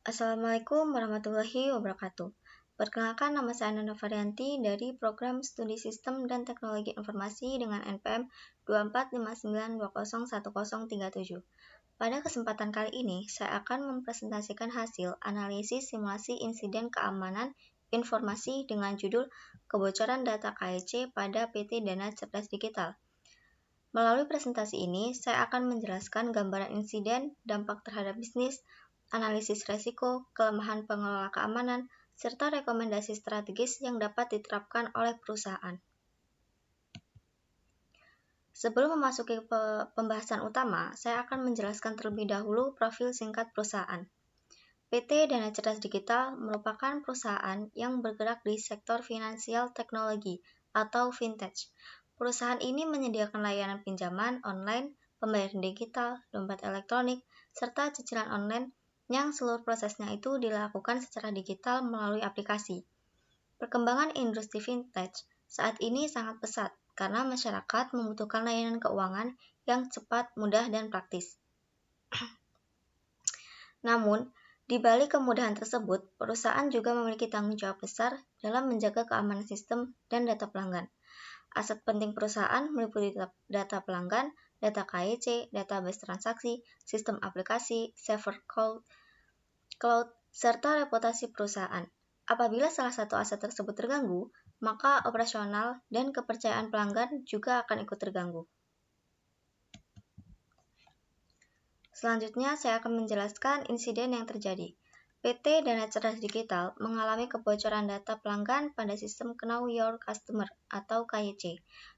Assalamualaikum warahmatullahi wabarakatuh. Perkenalkan, nama saya Nana Varianti dari Program Studi Sistem dan Teknologi Informasi dengan NPM 2459201037. Pada kesempatan kali ini, saya akan mempresentasikan hasil analisis simulasi insiden keamanan informasi dengan judul Kebocoran Data KEC pada PT Dana Cerdas Digital. Melalui presentasi ini, saya akan menjelaskan gambaran insiden, dampak terhadap bisnis, analisis resiko, kelemahan pengelola keamanan, serta rekomendasi strategis yang dapat diterapkan oleh perusahaan. Sebelum memasuki pembahasan utama, saya akan menjelaskan terlebih dahulu profil singkat perusahaan. PT Dana Cerdas Digital merupakan perusahaan yang bergerak di sektor finansial teknologi atau fintech. Perusahaan ini menyediakan layanan pinjaman online, pembayaran digital, dompet elektronik, serta cicilan online yang seluruh prosesnya itu dilakukan secara digital melalui aplikasi. Perkembangan industri fintech saat ini sangat pesat karena masyarakat membutuhkan layanan keuangan yang cepat, mudah, dan praktis. Namun, di balik kemudahan tersebut, perusahaan juga memiliki tanggung jawab besar dalam menjaga keamanan sistem dan data pelanggan. Aset penting perusahaan meliputi data pelanggan, data KEC, database transaksi, sistem aplikasi, server cloud, serta reputasi perusahaan. Apabila salah satu aset tersebut terganggu, maka operasional dan kepercayaan pelanggan juga akan ikut terganggu. Selanjutnya, saya akan menjelaskan insiden yang terjadi. PT Dana Cerdas Digital mengalami kebocoran data pelanggan pada sistem Know Your Customer atau KYC.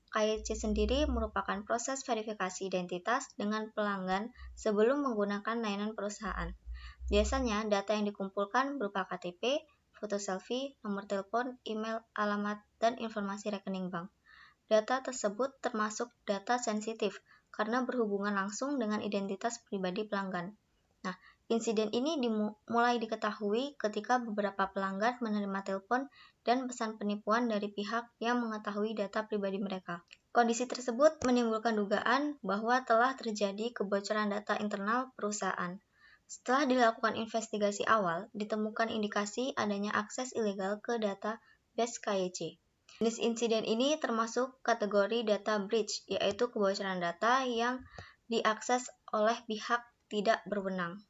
KYC sendiri merupakan proses verifikasi identitas dengan pelanggan sebelum menggunakan layanan perusahaan. Biasanya, data yang dikumpulkan berupa KTP, foto selfie, nomor telepon, email, alamat, dan informasi rekening bank. Data tersebut termasuk data sensitif karena berhubungan langsung dengan identitas pribadi pelanggan. Nah, insiden ini mulai diketahui ketika beberapa pelanggan menerima telepon dan pesan penipuan dari pihak yang mengetahui data pribadi mereka. Kondisi tersebut menimbulkan dugaan bahwa telah terjadi kebocoran data internal perusahaan. Setelah dilakukan investigasi awal, ditemukan indikasi adanya akses ilegal ke database KYC. Jenis insiden ini termasuk kategori data breach, yaitu kebocoran data yang diakses oleh pihak tidak berwenang.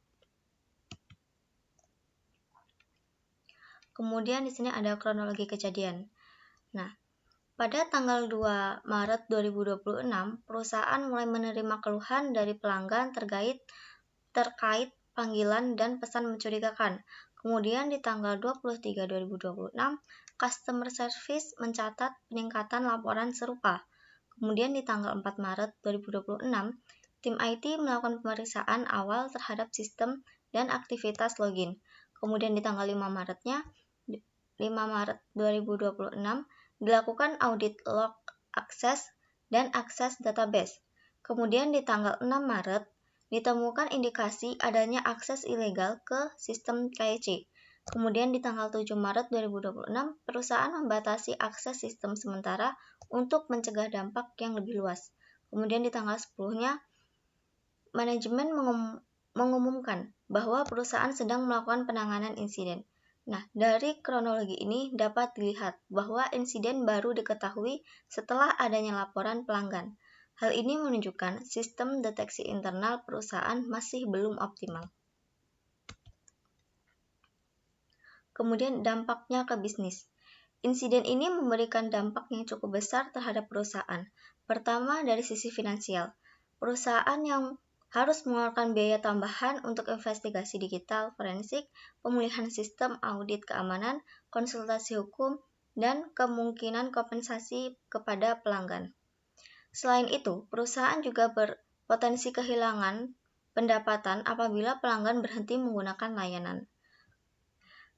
Kemudian di sini ada kronologi kejadian. Nah, pada tanggal 2 Maret 2026, perusahaan mulai menerima keluhan dari pelanggan terkait panggilan dan pesan mencurigakan. Kemudian di tanggal 23/2026, Customer Service mencatat peningkatan laporan serupa. Kemudian di tanggal 4 Maret 2026, tim IT melakukan pemeriksaan awal terhadap sistem dan aktivitas login. Kemudian di tanggal 5 Maret 2026, dilakukan audit log akses dan akses database. Kemudian di tanggal 6 Maret, ditemukan indikasi adanya akses ilegal ke sistem KYC. Kemudian di tanggal 7 Maret 2026, perusahaan membatasi akses sistem sementara untuk mencegah dampak yang lebih luas. Kemudian di tanggal 10-nya, manajemen mengumumkan bahwa perusahaan sedang melakukan penanganan insiden. Nah, dari kronologi ini dapat dilihat bahwa insiden baru diketahui setelah adanya laporan pelanggan. Hal ini menunjukkan sistem deteksi internal perusahaan masih belum optimal. Kemudian dampaknya ke bisnis. Insiden ini memberikan dampak yang cukup besar terhadap perusahaan. Pertama, dari sisi finansial. Perusahaan yang harus mengeluarkan biaya tambahan untuk investigasi digital forensik, pemulihan sistem audit keamanan, konsultasi hukum, dan kemungkinan kompensasi kepada pelanggan. Selain itu, perusahaan juga berpotensi kehilangan pendapatan apabila pelanggan berhenti menggunakan layanan.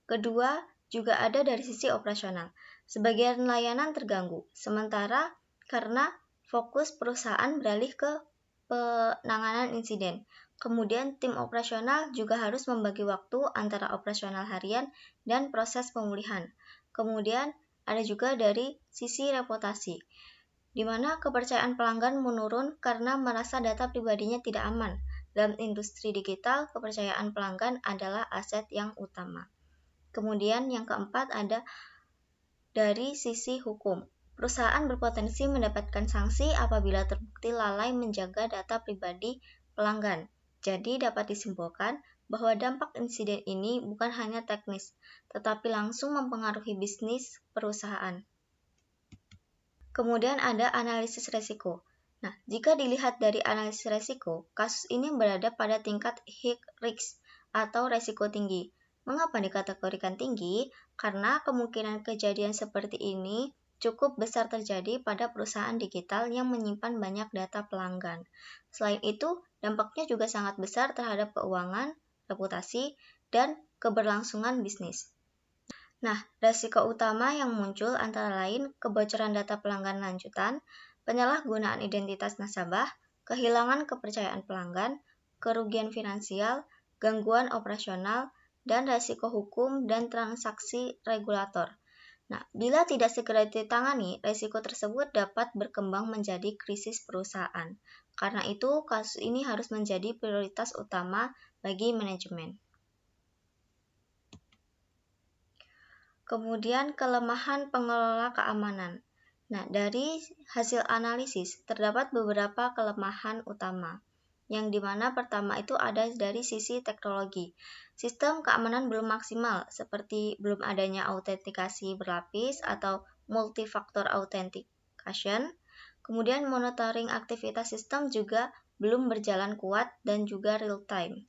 Kedua, juga ada dari sisi operasional. Sebagian layanan terganggu, sementara karena fokus perusahaan beralih ke penanganan insiden. Kemudian tim operasional juga harus membagi waktu antara operasional harian dan proses pemulihan. Kemudian ada juga dari sisi reputasi, di mana kepercayaan pelanggan menurun karena merasa data pribadinya tidak aman. Dalam industri digital, kepercayaan pelanggan adalah aset yang utama. Kemudian yang keempat ada dari sisi hukum. Perusahaan berpotensi mendapatkan sanksi apabila terbukti lalai menjaga data pribadi pelanggan. Jadi dapat disimpulkan bahwa dampak insiden ini bukan hanya teknis, tetapi langsung mempengaruhi bisnis perusahaan. Kemudian ada analisis resiko. Nah, jika dilihat dari analisis resiko, kasus ini berada pada tingkat high risk atau resiko tinggi. Mengapa dikategorikan tinggi? Karena kemungkinan kejadian seperti ini cukup besar terjadi pada perusahaan digital yang menyimpan banyak data pelanggan. Selain itu, dampaknya juga sangat besar terhadap keuangan, reputasi, dan keberlangsungan bisnis. Nah, risiko utama yang muncul antara lain kebocoran data pelanggan lanjutan, penyalahgunaan identitas nasabah, kehilangan kepercayaan pelanggan, kerugian finansial, gangguan operasional, dan risiko hukum dan transaksi regulator. Nah, bila tidak segera ditangani, risiko tersebut dapat berkembang menjadi krisis perusahaan. Karena itu, kasus ini harus menjadi prioritas utama bagi manajemen. Kemudian kelemahan pengelola keamanan. Nah, dari hasil analisis terdapat beberapa kelemahan utama. Yang dimana pertama itu ada dari sisi teknologi. Sistem keamanan belum maksimal, seperti belum adanya autentikasi berlapis atau multifaktor authentication. Kemudian monitoring aktivitas sistem juga belum berjalan kuat dan juga real time.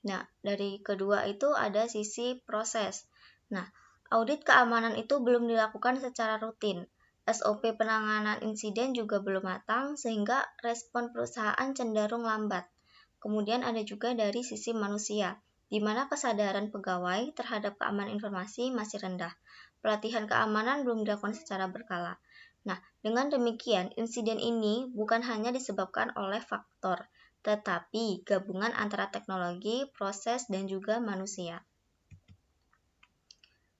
Nah, dari kedua itu ada sisi proses. Nah, audit keamanan itu belum dilakukan secara rutin. SOP penanganan insiden juga belum matang sehingga respon perusahaan cenderung lambat. Kemudian ada juga dari sisi manusia, di mana kesadaran pegawai terhadap keamanan informasi masih rendah. Pelatihan keamanan belum dilakukan secara berkala. Nah, dengan demikian, insiden ini bukan hanya disebabkan oleh faktor, tetapi gabungan antara teknologi, proses, dan juga manusia.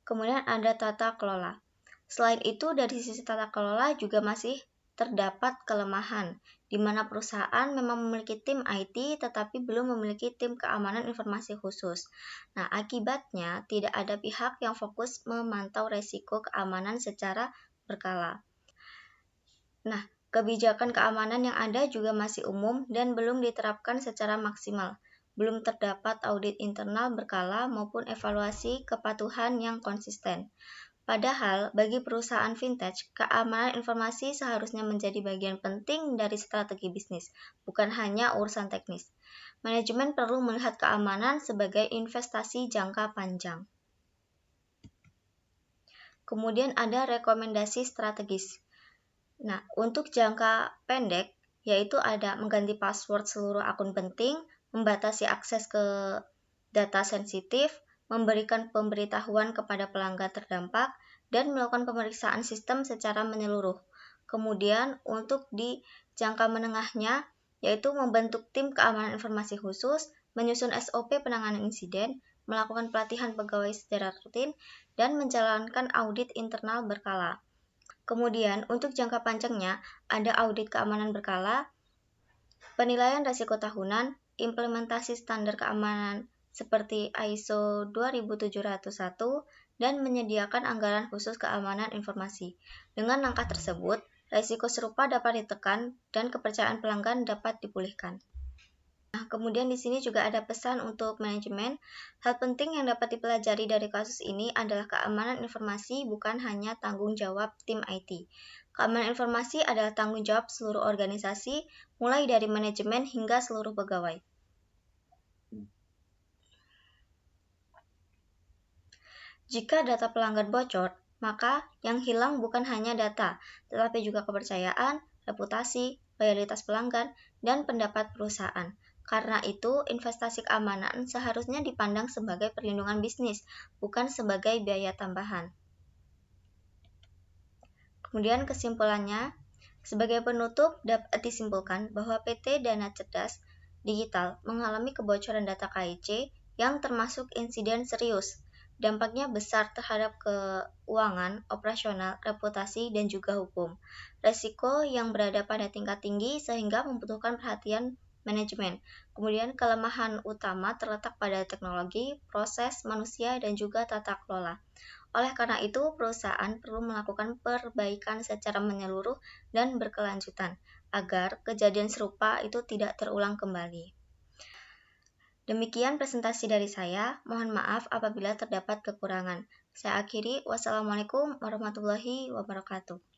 Kemudian ada tata kelola. Selain itu, dari sisi tata kelola juga masih terdapat kelemahan, di mana perusahaan memang memiliki tim IT tetapi belum memiliki tim keamanan informasi khusus. Nah, akibatnya tidak ada pihak yang fokus memantau resiko keamanan secara berkala. Nah, kebijakan keamanan yang ada juga masih umum dan belum diterapkan secara maksimal. Belum terdapat audit internal berkala maupun evaluasi kepatuhan yang konsisten. Padahal, bagi perusahaan vintage, keamanan informasi seharusnya menjadi bagian penting dari strategi bisnis, bukan hanya urusan teknis. Manajemen perlu melihat keamanan sebagai investasi jangka panjang. Kemudian ada rekomendasi strategis. Nah, untuk jangka pendek, yaitu ada mengganti password seluruh akun penting, membatasi akses ke data sensitif, memberikan pemberitahuan kepada pelanggan terdampak, dan melakukan pemeriksaan sistem secara menyeluruh. Kemudian, untuk di jangka menengahnya, yaitu membentuk tim keamanan informasi khusus, menyusun SOP penanganan insiden, melakukan pelatihan pegawai secara rutin, dan menjalankan audit internal berkala. Kemudian, untuk jangka panjangnya, ada audit keamanan berkala, penilaian risiko tahunan, implementasi standar keamanan seperti ISO 2701, dan menyediakan anggaran khusus keamanan informasi. Dengan langkah tersebut, risiko serupa dapat ditekan dan kepercayaan pelanggan dapat dipulihkan. Nah, kemudian di sini juga ada pesan untuk manajemen. Hal penting yang dapat dipelajari dari kasus ini adalah keamanan informasi bukan hanya tanggung jawab tim IT. Keamanan informasi adalah tanggung jawab seluruh organisasi, mulai dari manajemen hingga seluruh pegawai. Jika data pelanggan bocor, maka yang hilang bukan hanya data, tetapi juga kepercayaan, reputasi, loyalitas pelanggan, dan pendapat perusahaan. Karena itu, investasi keamanan seharusnya dipandang sebagai perlindungan bisnis, bukan sebagai biaya tambahan. Kemudian kesimpulannya, sebagai penutup dapat disimpulkan bahwa PT Dana Cerdas Digital mengalami kebocoran data KIC yang termasuk insiden serius. Dampaknya besar terhadap keuangan, operasional, reputasi, dan juga hukum. Resiko yang berada pada tingkat tinggi sehingga membutuhkan perhatian manajemen. Kemudian kelemahan utama terletak pada teknologi, proses, manusia, dan juga tata kelola. Oleh karena itu, perusahaan perlu melakukan perbaikan secara menyeluruh dan berkelanjutan agar kejadian serupa itu tidak terulang kembali. Demikian presentasi dari saya. Mohon maaf apabila terdapat kekurangan. Saya akhiri. Wassalamualaikum warahmatullahi wabarakatuh.